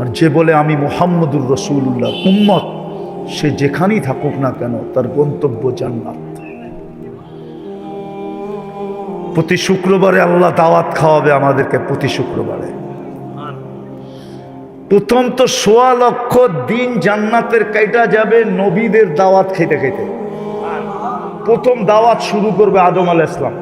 আর যে বলে আমি মুহাম্মদুর রাসূলুল্লাহ উম্মত, সে যেখানেই থাকুক না কেন তার গন্তব্য জান্নাত। প্রতি শুক্রবারে আল্লাহ দাওয়াত খাওয়াবে আমাদেরকে, প্রতি শুক্রবারে। প্রথম তো ১৬ লক্ষ দিন জান্নাতের কাইটা যাবে নবীদের দাওয়াত খেতে খেতে। প্রথম দাওয়াত শুরু করবে আদম আলাইহিস সালাম।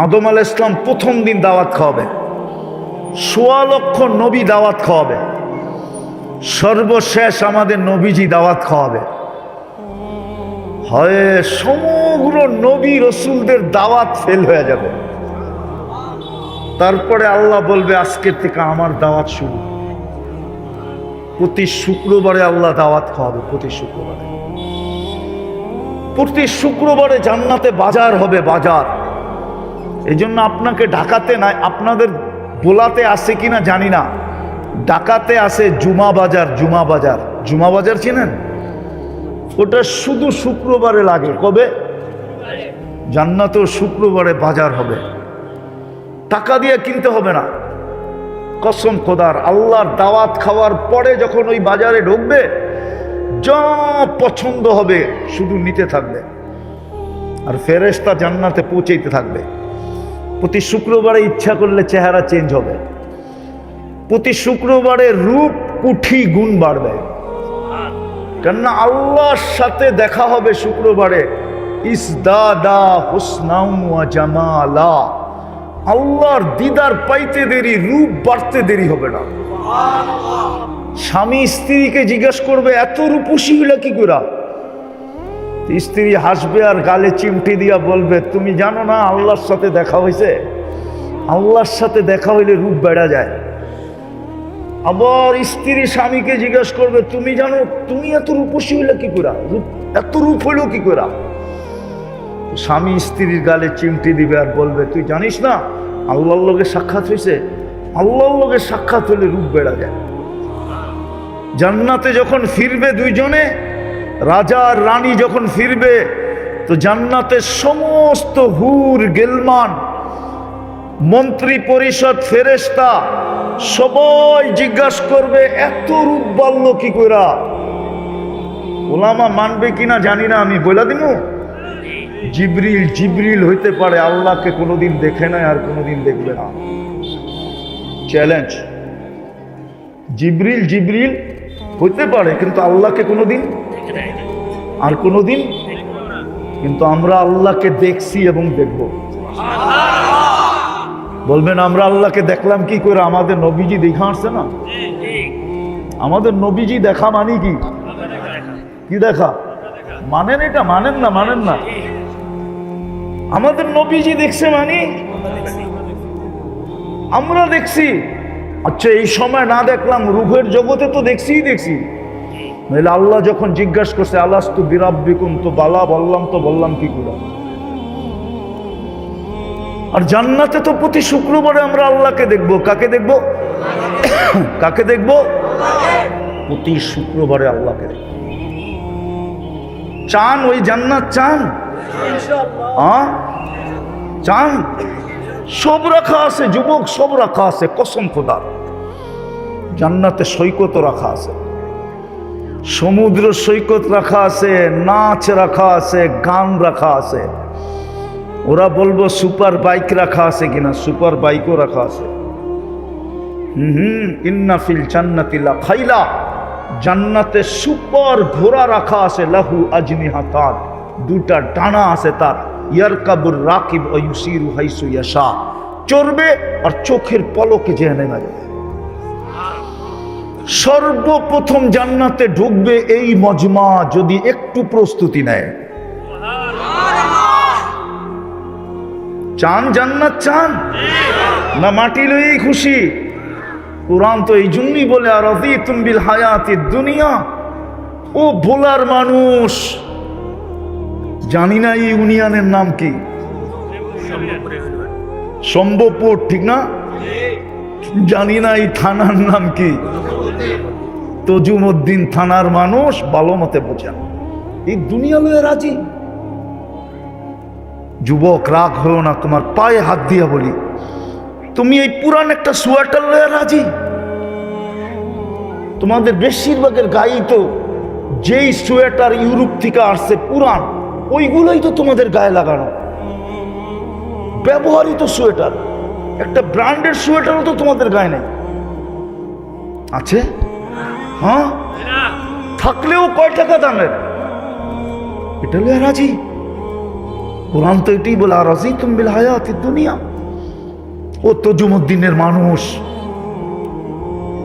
আদম আলাইহিস সালাম প্রথম দিন দাওয়াত খাওয়াবে, ১৬ লক্ষ নবী দাওয়াত খাওয়াবে, সর্বশেষ আমাদের নবীজি দাওয়াত খাওয়াবে। হয় সমগ্র নবী রসুলদের দাওয়াত ফেল হয়ে যাবে। তারপরে আল্লাহ বলবে আজকের থেকে আমার দাওয়াত শুরু। প্রতি শুক্রবারে আল্লাহ দাওয়াত খাওয়াবে, প্রতি শুক্রবারে। প্রতি শুক্রবারে জান্নাতে বাজার হবে, বাজার। এই জন্য আপনাকে ঢাকাতে নাই, আপনাদের বোলাতে আছে কিনা জানি না, ঢাকাতে আছে জুমা বাজার। জুমা বাজার, জুমা বাজার চিনেন? ওটা শুধু শুক্রবারে লাগে। কবে? জান্নাতেও শুক্রবারে বাজার হবে। টাকা দিয়ে কিনতে হবে না, কসম খোদার। আল্লাহর দাওয়াত খাওয়ার পরে যখন ওই বাজারে ঢুকবে, যা পছন্দ হবে শুধু নিতে থাকবে, আর ফেরেশতা জান্নাতে পৌঁছাইতে থাকবে। প্রতি শুক্রবারে ইচ্ছা করলে চেহারা চেঞ্জ হবে, প্রতি শুক্রবারে রূপ কুঠি গুণ বাড়বে। কেননা আল্লাহর সাথে দেখা হবে শুক্রবারে। ইসদাদা হুসনাউ ওয়া জামালা, আল্লাহর দিদার পাইতে দেরি, রূপ বাড়তে দেরি হবে না। স্বামী স্ত্রীকে জিজ্ঞেস করবে এত রূপসী হইলা কি করে? স্ত্রী হাসবে আর গালে চিমটি দিয়া বলবে তুমি জানো না আল্লাহর সাথে দেখা হয়েছে? আল্লাহর সাথে দেখা হইলে রূপ বেড়া যায়। আবার স্ত্রী স্বামীকে জিজ্ঞেস করবে তুমি জানো তুমি এত রূপসী হইলে কি করে, এত রূপ হইল কি করে? স্বামী স্ত্রীর গালে চিমটি দিবে আর বলবে তুই জানিস না আল্লাহর লগে সাক্ষাৎ হয়েছে? আল্লাহর লগে সাক্ষাৎ হইলে রূপ বেড়া যায়। জান্নাতে যখন ফিরবে দুইজনে, রাজা আর রানী যখন ফিরবে, তো জান্নাতের সমস্ত হুর গেলমান, মন্ত্রী পরিষদ, ফেরেশতা সবাই জিজ্ঞাসা করবে এত রূপ বাড়ল কি কইরা? ওলামা মানবে কিনা জানি না, আমি বলে দিব। জিবরিল, জিবরিল হইতে পারে আল্লাহকে কোনোদিন দেখে নাই আর কোনোদিন দেখবে না। চ্যালেঞ্জ। জিবরিল, জিবরিল হইতে পারে কিন্তু আল্লাহকে কোনোদিন আর কোনোদিন, কিন্তু আমরা আল্লাহকে দেখছি এবং দেখব। বলবেন আমরা আল্লাহকে দেখলাম কি করে? আমাদের নবীজি দেখা আসছে না? আমাদের নবীজি দেখা মানে কি? কি দেখা মানেন? এটা মানেন না, মানেন না। আমাদের নবীজি দেখছে মানে আমরা দেখছি। আচ্ছা এই সময় না দেখলাম, রূহের জগতে তো দেখছিই দেখছি। নাহলে আল্লাহ যখন জিজ্ঞাসা করছে আলাস্তু বিরাব্বিকুম, তো বালা বললাম, তো বললাম কি করে? আর জান্নাতে তো প্রতি শুক্রবারে আমরা আল্লাহকে দেখবো। কাকে দেখবো? কাকে দেখবো? প্রতি শুক্রবারে আল্লাহকে দেখবো। চান ওই জান্নাত? চান? চান? সব রাখা আছে যুবক, সব রাখা আছে, কসম খোদার। জান্নাতে সৈকত রাখা আছে, সমুদ্র সৈকত রাখা আছে, নাচ রাখা আছে, গান রাখা আছে। ওরা বলবো সুপার বাইক রাখা আছে কিনা? সুপার বাইকও রাখা আছে। ইন্না ফিল জান্নাতি লা খাইলা, জান্নাতে সুপার ঘোড়া রাখা আছে। লাহু আজনিহাতান, দুটা ডানা আছে তার। ইয়ারকাবুর রাকিব ওয়া ইউসিরু হাইসু ইয়াশা, চড়বে আর চোখের পলকে যেয়ে নেমে যাবে। সর্বপ্রথম জান্নাতে ঢুকবে এই মজমা যদি একটু প্রস্তুতি নেয়। চান জান্নাত? চান না মাটি লইয়েই খুশি? কোরআন তো এই জন্যই বলে আর রাদিতুম বিল হায়াতিদ দুনিয়া। ও ভোলার মানুষ, জানি না এই ইউনিয়নের নাম কি? সম্ভবপুর, ঠিক না? জানি না এই থানার নাম কি? তজুমউদ্দিন থানার মানুষ ভালো মতে বোঝেন। এই দুনিয়া লয়ে রাজি। যুবক রাগ হও না, তোমার পায়ে হাত দিয়া বলি, তুমি এই পুরান একটা সোয়েটার লয়ে রাজি? তোমাদের বেশিরভাগের গায়েই তো যেই সোয়েটার ইউরোপ থেকে আসছে পুরান, ওইগুলোই তো তোমাদের গায়ে লাগানো, ব্যবহৃত সোয়েটার। একটা ব্র্যান্ডের সোয়েটারও তো তোমাদের গায়ে নেই, আছে? হ্যাঁ, থাকলেও কয় টাকা দামের? এটা হলো রাজি। কোরআন তো এটাই বলে, আর রাজি তুমি বিল হায়াতিদ দুনিয়া। ও তজুমুদ্দিনের মানুষ,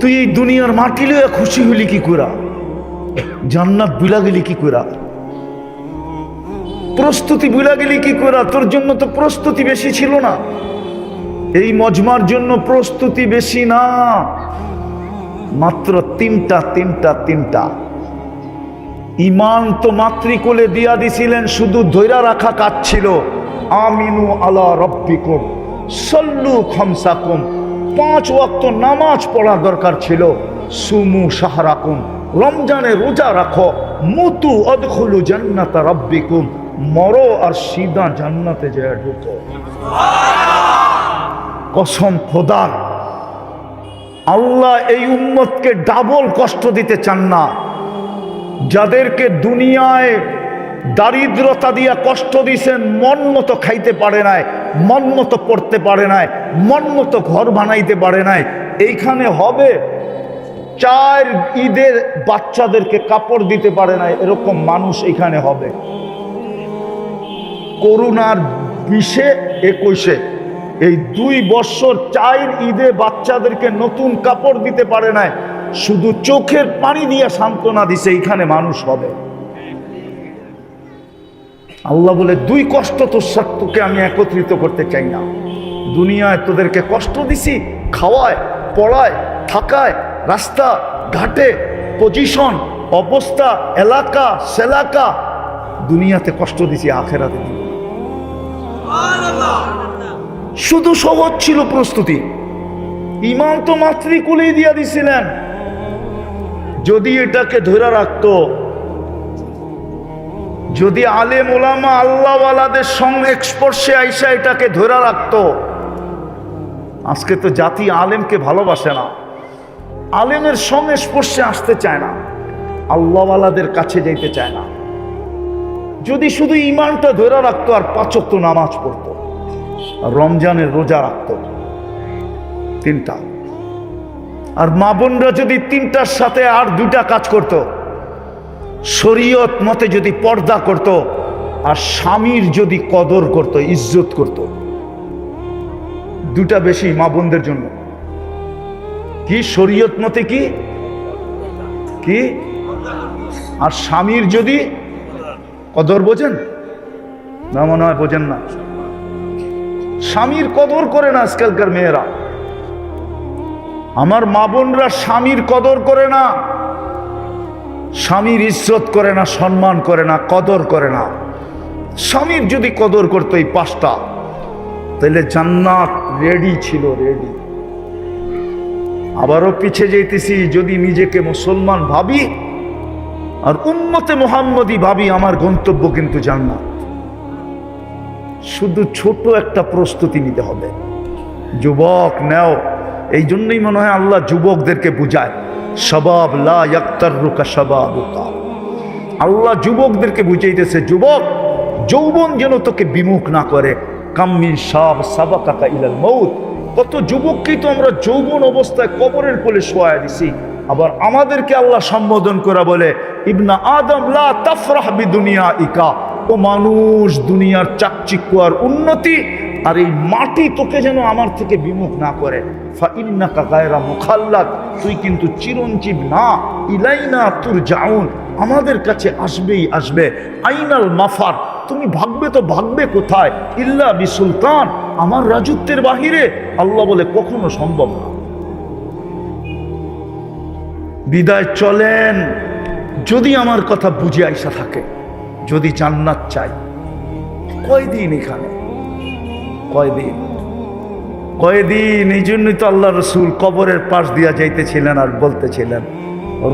তুই এই দুনিয়ার মাটি লইয়া খুশি হইলি কি করা? জান্নাত বুলা গেলি কি করা? প্রস্তুতি বুলা গেলি কি করা? তোর জন্য তো প্রস্তুতি বেশি ছিল না, এই মজমার জন্য প্রস্তুতি বেশি না, মাত্র তিনটা। ইমান তো মাতৃকোলে দিয়া দিছিলেন, শুধু ধৈরা রাখা কাজ ছিল। আমিনু আলা রব্বিকুম সল্লু খামসাকুম, 5 ওয়াক্ত নামাজ পড়া দরকার ছিল। সুমু শাহরাকুম, রমজানে রোজা রাখো। মুতু আদখুলু জান্নাতা রব্বিকুম, মরো আর সিধা জান্নাতে যায় ঢুকো। কসম খোদার, আল্লাহ এই উম্মতকে ডাবল কষ্ট দিতে চান না। যাদেরকে দুনিয়ায় দারিদ্রতা দিয়া কষ্ট দিছেন, মন মতো খাইতে পারে নাই, মন মতো পড়তে পারে নাই, মন মতো ঘর বানাইতে পারে নাই, এইখানে হবে 4 ঈদের বাচ্চাদেরকে কাপড় দিতে পারে নাই, এরকম মানুষ এখানে হবে। করোনার 20-21 এই 2 বছর 4 ঈদে বাচ্চাদেরকে নতুন কাপড় দিতে পারে নাই, শুধু চোখের পানি দিয়ে সান্ত্বনা দিছে, এইখানে মানুষ হবে। আল্লাহ বলে 2 কষ্ট তোকে আমি একত্রিত করতে চাই না। দুনিয়ায় তোদেরকে কষ্ট দিছি, খাওয়ায়, পড়ায়, থাকায়, রাস্তা ঘাটে, পজিশন, অবস্থা, এলাকা সেলাকা, দুনিয়াতে কষ্ট দিছি, আখেরাতে দিব। শুধু সহজ ছিল প্রস্তুতি। ইমান তো মাতৃকুলেই দিয়া দিছিলেন। যদি এটাকে ধরে রাখতো, যদি আলেম ওলামা আল্লাহওয়ালাদের সংস্পর্শে আইসা এটাকে ধরে রাখতো, আজকে তো জাতি আলেমকে ভালোবাসে না, আলেমের সংস্পর্শে আসতে চায় না, আল্লাহওয়ালাদের কাছে যাইতে চায় না। যদি শুধু ইমানটা ধরে রাখতো আর 5 ওয়াক্ত নামাজ পড়তো, আর রমজানের রোজা রাখতো 3টা, আর মা বোনরা যদি 3টার সাথে আর 2টা কাজ করত, শরীয়ত মতে যদি পর্দা করত, আর স্বামীর যদি কদর করত, ইজ্জত করত, 2টা বেশি মা বোনদের জন্য। কি শরীয়ত মতে কি কি আর স্বামীর যদি কদর, বোঝেন না? মনে হয় বোঝেন না। স্বামীর কদর করে না আজকালকার মেয়েরা, আমার মা বোনরা স্বামীর কদর করে না, স্বামীর ইজ্জত করে না, সম্মান করে না, কদর করে না। স্বামীর যদি কদর করতো এই 5টা, তাহলে জান্নাত রেডি ছিল, রেডি। আবারও পিছে যেতেছি, যদি নিজেকে মুসলমান ভাবি আর উম্মতে মুহাম্মদী ভাবি, আমার গন্তব্য কিন্তু জান্নাত। শুধু ছোট একটা প্রস্তুতি নিতে হবে। যুবক নেও, এই জন্যই মনে হয় আল্লাহ যুবকদেরকে বুঝায়, শাবাব লা ইয়াক্তাররুকা শাবাবুকা। আল্লাহ যুবকদেরকে বুঝাইতেছে, যুবক যৌবন যেন তোকে বিমুখ না করে। কাম্মিন শাব সাবাকাকা ইলাল মউত, কত যুবককেই তো আমরা যৌবন অবস্থায় কবরের কোলে শোয়ায় দিছি। আবার আমাদেরকে আল্লাহ সম্বোধন করে বলে, ইবনা আদম লা তাফরাহ বিদুনিয়াইকা, ও মানুষ, দুনিয়ার চাকচিক্য আর উন্নতি আর এই মাটি তোকে যেন আমার থেকে বিমুখ না করে। ফাইন্নাকা গায়রা মুখাল্লাদ, তুই কিন্তু চিরঞ্জীব না। ইলাইনা তুরজাউন, আমাদের কাছে আসবেই আসবে। আইনাল মাফার, তুমি ভাগবে তো ভাগবে কোথায়? ইল্লা বিসুলতান, আমার রাজত্বের বাহিরে। আল্লাহ বলে কখনো সম্ভব না। বিদায় চলেন, যদি আমার কথা বুঝে আইসা থাকে, যদি জান্নাত চাই। কয়দিন এখানে, কয়দিন? এই জন্যই তো আল্লাহ রসুল কবরের পাশ দিয়া যাইতেছিলেন আর বলতেছিলেন,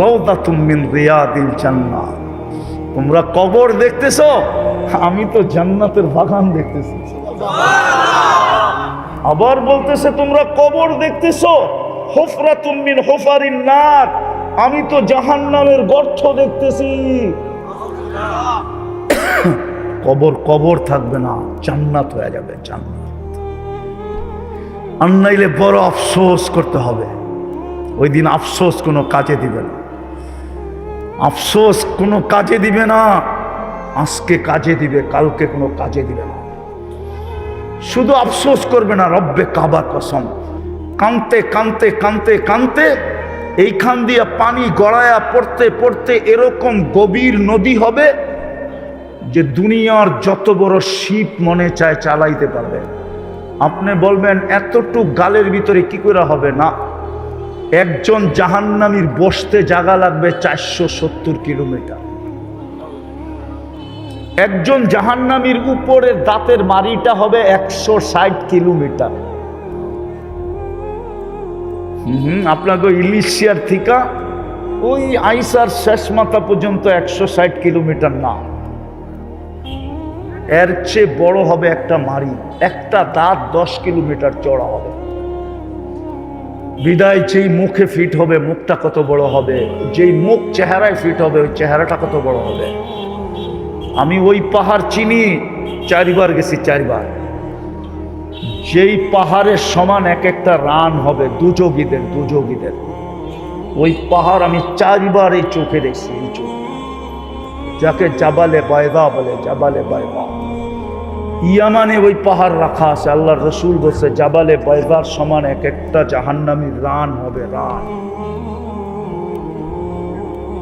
রাউদাতুম মিন রিয়াদিল জান্নাহ। তোমরা কবর দেখতেছো, আমি তো জান্নাতের বাগান দেখতেছি। আবার বলতেছে, তোমরা কবর দেখতেছো, হুফরাতুম মিন হুফারিন নার, আমি তো জাহান্নামের গর্ত দেখতেছি। কবর কবর থাকবে না, জান্নাত হয়ে যাবে জান্নাত। আর নাইলে বড় আফসোস করতে হবে। ওই দিন আফসোস কোনো কাজে দিবে না, আফসোস কোনো কাজে দিবে না। আজকে কাজে দিবে, কালকে কোনো কাজে দিবে না। শুধু আফসোস করবে না, রব্বে কাবার কসম, কানতে কানতে কানতে কানতে এইখান দিয়ে পানি গড়ায়া পড়তে পড়তে এরকম গভীর নদী হবে যে দুনিয়ার যত বড় শিপ মনে চায় চালাইতে পারবে। আপনি বলবেন এতটুক গালের ভিতরে কি করে হবে? না, একজন জাহান্নামীর বসতে জায়গা লাগবে 470 কিলোমিটার। একজন জাহান্নামীর উপরে দাঁতের মারিটা হবে 160 কিলোমিটার। আপনাকে ইলিশিয়ার থিকা ওই আইসার শেষ মাথা পর্যন্ত 160 কিলোমিটার না, এর চেয়ে বড় হবে একটা মারি। একটা দাঁত 10 কিলোমিটার চড়া হবে। বিদায় যেই মুখে ফিট হবে, মুখটা কত বড় হবে। যেই মুখ চেহারায় ফিট হবে, ওই চেহারাটা কত বড় হবে। আমি ওই পাহাড় চিনি, 4 বার গেছি, 4 বার। যেই পাহাড়ের সমান এক একটা রান হবে দুযোগীদের, দুযোগীদের। ওই পাহাড় আমি 4 বার এই চোখে দেখছি, এই চোখ, যাকে জাবালে বায়দা বলে, জাবালে বায়দা। ইয়ামানে ওই পাহাড় রাখা আছে। আল্লাহর রসুল বলছে জাবালে বায়দার সমান এক একটা জাহান্নামীর রান হবে, রান।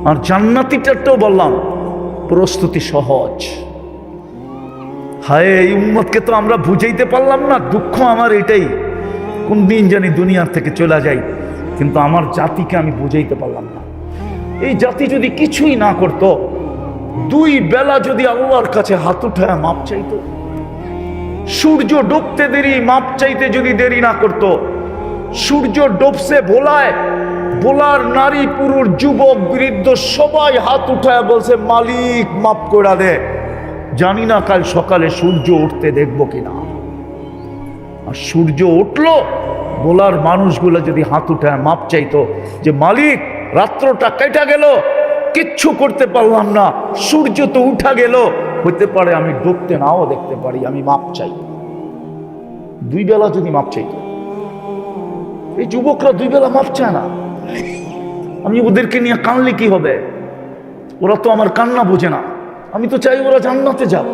আর জান্নাতীটাও বললাম প্রস্তুতি সহজ। হায়, এই উম্মতকে তো আমরা বুঝাইতে পারলাম না। দুঃখ আমার এটাই, কোন দিন জানি দুনিয়ার থেকে চলে যাই, কিন্তু আমার জাতিকে আমি বুঝাইতে পারলাম না। এই জাতি যদি কিছুই না করত, 2 বেলা যদি আল্লাহর কাছে হাত উঠায় মাপ চাইতো, সূর্য ডুবতে দেরি মাপ চাইতে যদি দেরি না করত, সূর্য ডুবছে ভোলায়, ভোলার নারী পুরুষ যুবক বৃদ্ধ সবাই হাত উঠায় বলছে মালিক মাপ করে দে। জানি না কাল সকালে সূর্য উঠতে দেখবো কিনা। আর সূর্য উঠলো, ভোলার মানুষগুলো যদি হাত উঠায় মাপ চাইতো যে মালিক রাত্রটা কেটে গেল, কিচ্ছু করতে পারলাম না, সূর্য তো উঠা গেল, হতে পারে আমি ডুবতে নাও দেখতে পারি, আমি মাপ চাই। 2 বেলা যদি মাপ চাইতো। এই যুবকরা 2 বেলা মাপ চায় না। আমি ওদেরকে নিয়ে কানলে কি হবে? ওরা তো আমার কান্না বোঝে না। আমি তো চাই ওরা জান্নাতে যাক,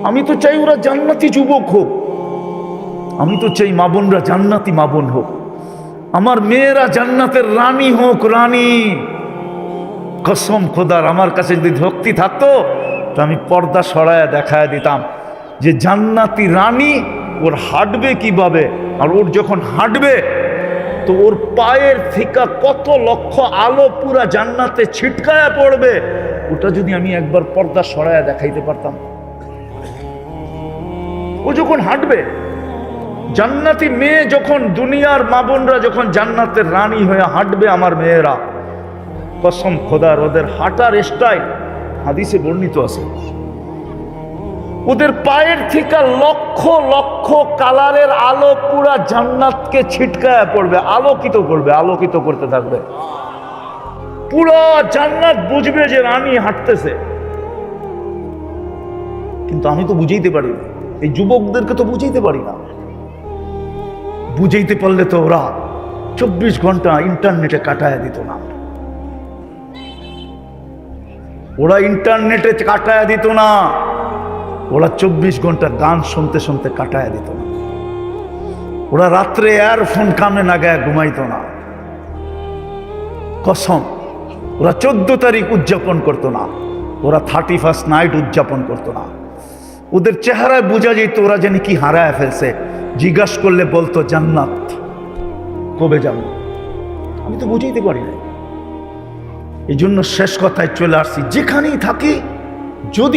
আমি তো চাই ওরা জান্নাতি যুবক হোক, আমি তো চাই মা বোনরা জান্নাতি মা বোন হোক, আমার মেয়েরা জান্নাতের রানী হোক, রানী। কসম খোদার, আমার কাছে যদি ভক্তি থাকতো তো আমি পর্দা সরায়া দেখায় দিতাম যে জান্নাতি রানী ওর হাঁটবে কিভাবে। আর ওর যখন হাঁটবে তো ওর পায়ের থেকে কত লক্ষ আলো পুরা জান্নাতে ছিটকায়া পড়বে, ওটা যদি আমি একবার পর্দা সরায়া দেখাইতে পারতাম। ও যখন হাঁটবে, জান্নাতি মেয়ে যখন, দুনিয়ার মা বোনরা যখন জান্নাতের রানী হয়ে হাঁটবে, আমার মেয়েরা, কসম খোদার ওদের হাঁটার স্টাইল হাদিসে বর্ণিত আছে। ওদের পায়ের থেকে লক্ষ লক্ষ কালারের আলো পুরা জান্নাতকে ছিটকায় পড়বে, আলোকিত করবে, আলোকিত করতে থাকবে। পুরা জান্নাত বুঝবে যে রানী হাঁটতেছে। কিন্তু আমি তো বুঝাইতে পারি না, এই যুবকদেরকে তো বুঝাইতে পারি না। বুঝাইতে পারলে তো ওরা 24 ঘন্টা ইন্টারনেটে কাটায় দিত না, ওরা ইন্টারনেটে কাটায় দিত না, ওরা 24 ঘন্টা গান শুনতে শুনতে কাটায় দিত না, ওরা রাত্রে ইয়ারফোন কানে লাগায় ঘুমাইতো না। কসম, ওরা 14 তারিখ উদযাপন করতো না, ওরা 31st নাইট উদযাপন করতো না। ওদের চেহারায় বোঝা যেত ওরা জানি কি হারায় ফেলছে। জিজ্ঞাস করলে বলতো জান্নাত কবে যাব। আমি তো বুঝাইতে পারি না। এই জন্য শেষ কথায় চলে আসছি, যেখানেই থাকি যদি